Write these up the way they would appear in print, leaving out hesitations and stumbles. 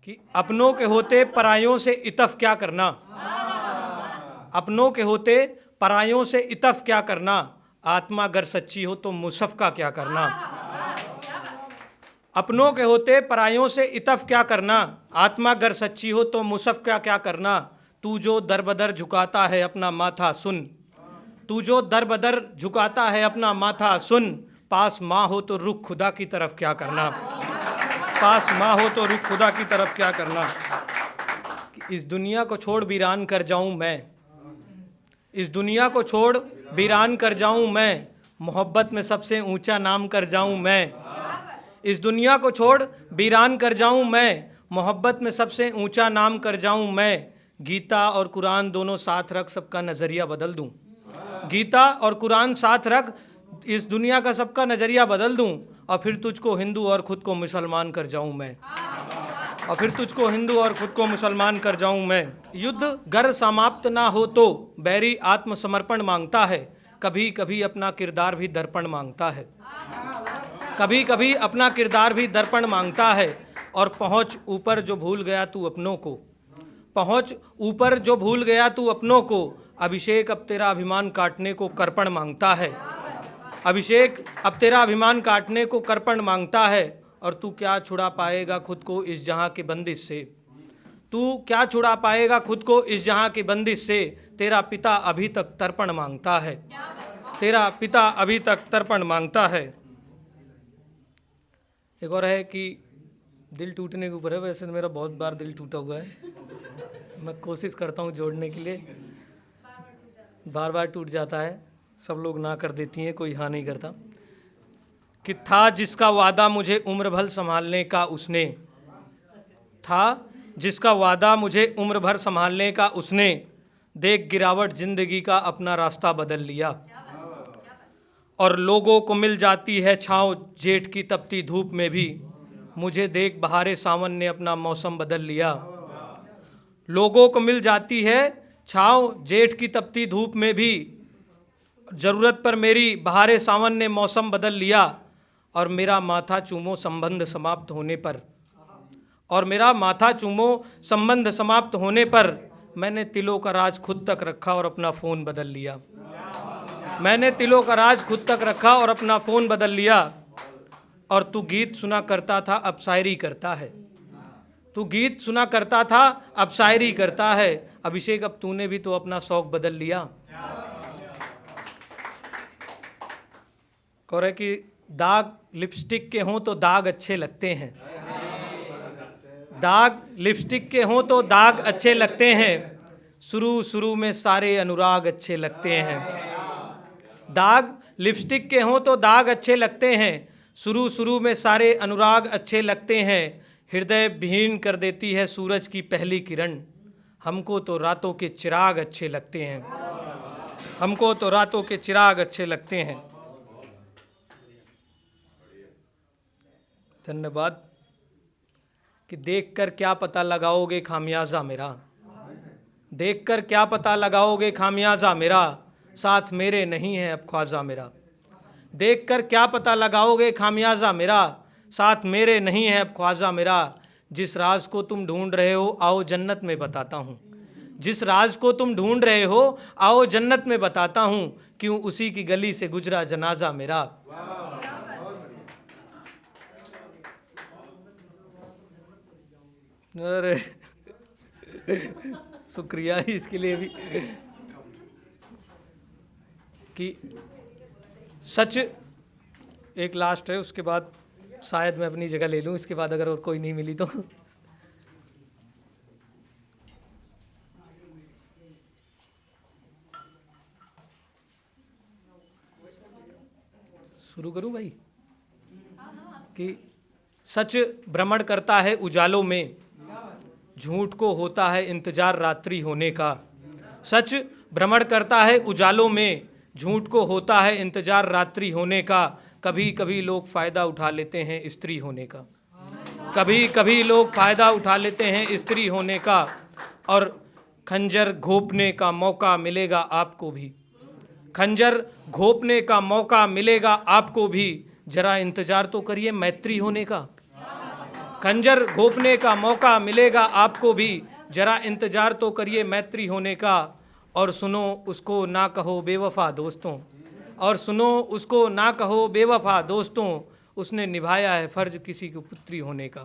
कि अपनों के होते परायों से इतफ क्या करना, अपनों के होते परायों से इतफ क्या करना, आत्मा अगर सच्ची हो तो मुसफ का क्या करना। अपनों के होते परायों से इतफ क्या करना, आत्मा अगर सच्ची हो तो मुसफ का क्या करना। तू जो दर बदर झुकाता है अपना माथा सुन, तू जो दर बदर झुकाता है अपना माथा सुन, पास माँ हो तो रुख खुदा की तरफ क्या करना, पास माँ हो तो रुख खुदा की तरफ क्या करना। इस दुनिया को छोड़ वीरान कर जाऊं मैं, इस दुनिया को छोड़ वीरान कर जाऊं मैं, मोहब्बत में सबसे ऊंचा नाम कर जाऊं मैं। इस दुनिया को छोड़ वीरान कर जाऊं मैं, मोहब्बत में सबसे ऊंचा नाम कर जाऊं मैं। गीता और कुरान दोनों साथ रख सबका नज़रिया बदल दूं, गीता और कुरान साथ रख इस दुनिया का सबका नज़रिया बदल दूं, और फिर तुझको हिंदू और ख़ुद को मुसलमान कर जाऊं मैं, और फिर तुझको हिंदू और ख़ुद को मुसलमान कर जाऊं मैं। युद्ध गर समाप्त ना हो तो बैरी आत्मसमर्पण मांगता है, कभी कभी अपना किरदार भी दर्पण मांगता है, कभी कभी अपना किरदार भी दर्पण मांगता है। और पहुँच ऊपर जो भूल गया तू अपनों को, पहुँच ऊपर जो भूल गया तू अपनों को, अभिषेक अब तेरा अभिमान काटने को कर्पण मांगता है, अभिषेक अब तेरा अभिमान काटने को कर्पण मांगता है। और तू क्या छुड़ा पाएगा खुद को इस जहाँ की बंदिश से, तू क्या छुड़ा पाएगा खुद को इस जहाँ की बंदिश से, तेरा पिता अभी तक तर्पण मांगता है, तेरा पिता अभी तक तर्पण मांगता है। एक और है कि दिल टूटने के ऊपर है, वैसे तो मेरा बहुत बार दिल टूटा हुआ है, मैं कोशिश करता हूँ जोड़ने के लिए, बार बार टूट जाता है, सब लोग ना कर देती हैं, कोई हाँ नहीं करता। कि था जिसका वादा मुझे उम्र भर संभालने का उसने, था जिसका वादा मुझे उम्र भर संभालने का उसने, देख गिरावट जिंदगी का अपना रास्ता बदल लिया। और लोगों को मिल जाती है छाँव जेठ की तपती धूप में भी, मुझे देख बहारे सावन ने अपना मौसम बदल लिया। लोगों को मिल जाती है छाँव जेठ की तपती धूप में भी, ज़रूरत पर मेरी बहारे सावन ने मौसम बदल लिया। और मेरा माथा चूमो संबंध समाप्त होने पर, और मेरा माथा चूमो संबंध समाप्त होने पर, मैंने तिलों का राज खुद तक रखा और अपना फ़ोन बदल लिया, मैंने तिलों का राज खुद तक रखा और अपना फ़ोन बदल लिया। और तू गीत सुना करता था अब शायरी करता है, तू गीत सुना करता था अब शायरी करता है, अभिषेक अब तूने भी तो अपना शौक बदल लिया। कह रहे कि दाग लिपस्टिक के हों तो दाग अच्छे लगते हैं, दाग लिपस्टिक के हों तो दाग अच्छे लगते हैं, शुरू शुरू में सारे अनुराग अच्छे लगते हैं। दाग लिपस्टिक के हों तो दाग अच्छे लगते हैं, शुरू शुरू में सारे अनुराग अच्छे लगते हैं। हृदय विहीन कर देती है सूरज की पहली किरण, हमको तो रातों के चिराग अच्छे लगते हैं, हमको तो रातों के चिराग अच्छे लगते हैं। धन्यवाद। कि देखकर क्या पता लगाओगे खामियाजा मेरा, देखकर क्या पता लगाओगे खामियाजा मेरा, साथ मेरे नहीं है अब ख्वाजा मेरा। देखकर क्या पता लगाओगे खामियाजा मेरा, साथ मेरे नहीं है अब ख्वाजा मेरा। जिस राज को तुम ढूंढ रहे हो आओ जन्नत में बताता हूँ, जिस राज को तुम ढूंढ रहे हो आओ जन्नत में बताता हूँ, क्यों उसी की गली से गुजरा जनाजा मेरा। अरे शुक्रिया इसके लिए भी। कि सच एक लास्ट है, उसके बाद शायद मैं अपनी जगह ले लूँ, इसके बाद अगर और कोई नहीं मिली तो। शुरू करूँ भाई। कि सच भ्रमण करता है उजालों में, झूठ को होता है इंतजार रात्रि होने का। सच भ्रमण करता है उजालों में, झूठ को होता है इंतजार रात्रि होने का। कभी कभी लोग फ़ायदा उठा लेते हैं स्त्री होने का, कभी कभी लोग फ़ायदा उठा लेते हैं स्त्री होने का। और खंजर घोंपने का मौका मिलेगा आपको भी, खंजर घोंपने का मौका मिलेगा आपको भी, जरा इंतजार तो करिए मैत्री होने का, खंजर घोंपने का मौका मिलेगा आपको भी, जरा इंतजार तो करिए मैत्री होने का। और सुनो उसको ना कहो बेवफा दोस्तों, और सुनो उसको ना कहो बेवफा दोस्तों, उसने निभाया है फर्ज किसी की पुत्री होने का,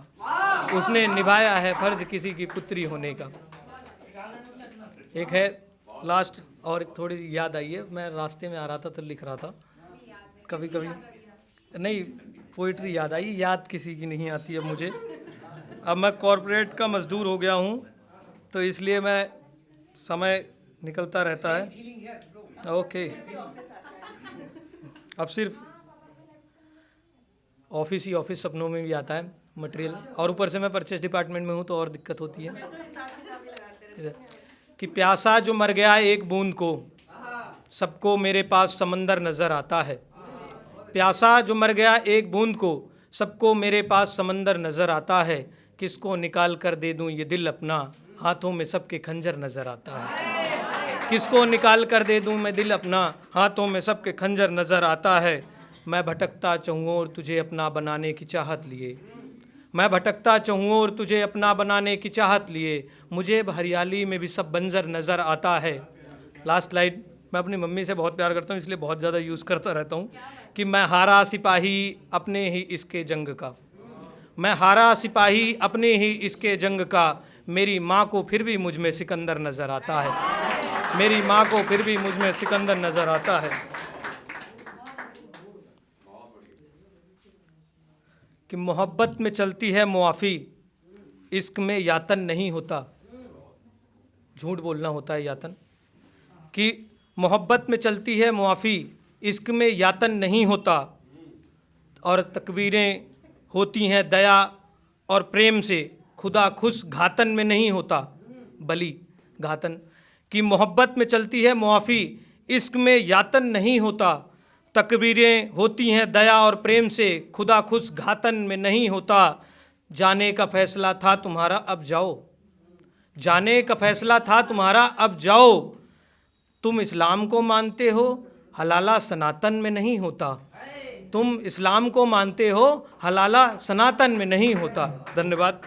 उसने निभाया है फर्ज किसी की पुत्री होने का। एक है लास्ट, और थोड़ी सी याद आई है, मैं रास्ते में आ रहा था तो लिख रहा था। कभी कभी नहीं, पोइट्री याद आई, याद किसी की नहीं आती है मुझे। अब मैं कॉरपोरेट का मजदूर हो गया हूँ, तो इसलिए मैं समय निकलता रहता है। ओके, अब सिर्फ ऑफिस ही ऑफिस, सपनों में भी आता है मटेरियल, और ऊपर से मैं परचेस डिपार्टमेंट में हूँ तो और दिक्कत होती है। कि प्यासा जो मर गया एक बूंद को, सबको मेरे पास समंदर नज़र आता है। प्यासा जो मर गया एक बूंद को, सबको मेरे पास समंदर नज़र आता है। किसको निकाल कर दे दूं ये दिल अपना, हाथों में सबके खंजर नज़र आता है। किसको निकाल कर दे दूं मैं दिल अपना, हाथों में सबके खंजर नज़र आता है। मैं भटकता चहूँ और तुझे अपना बनाने की चाहत लिए, मैं भटकता चहूँ और तुझे अपना बनाने की चाहत लिए, मुझे अब हरियाली में भी सब बंजर नज़र आता है। लास्ट लाइन, मैं अपनी मम्मी से बहुत प्यार करता हूँ इसलिए बहुत ज़्यादा यूज़ करता रहता हूँ कि मैं हारा सिपाही अपने ही इसके जंग का, मैं हारा सिपाही अपने ही इसके जंग का, मेरी माँ को फिर भी मुझ में सिकंदर नज़र आता है, मेरी माँ को फिर भी मुझ में सिकंदर नज़र आता है। कि मोहब्बत में चलती है मुआफ़ी, इश्क में यातन नहीं होता, झूठ बोलना होता है यातन। कि मोहब्बत में चलती है मुआफ़ी, इश्क में यातन नहीं होता, और तकबीरें होती हैं दया और प्रेम से, खुदा खुश घातन में नहीं होता, बली घातन। कि मोहब्बत में चलती है मुआफ़ी, इश्क में यातन नहीं होता, तकबीरें होती हैं दया और प्रेम से, खुदा खुश घातन में नहीं होता। जाने का फैसला था तुम्हारा अब जाओ, जाने का फैसला था तुम्हारा अब जाओ, तुम इस्लाम को मानते हो हलाला सनातन में नहीं होता, तुम इस्लाम को मानते हो हलाला सनातन में नहीं होता। धन्यवाद।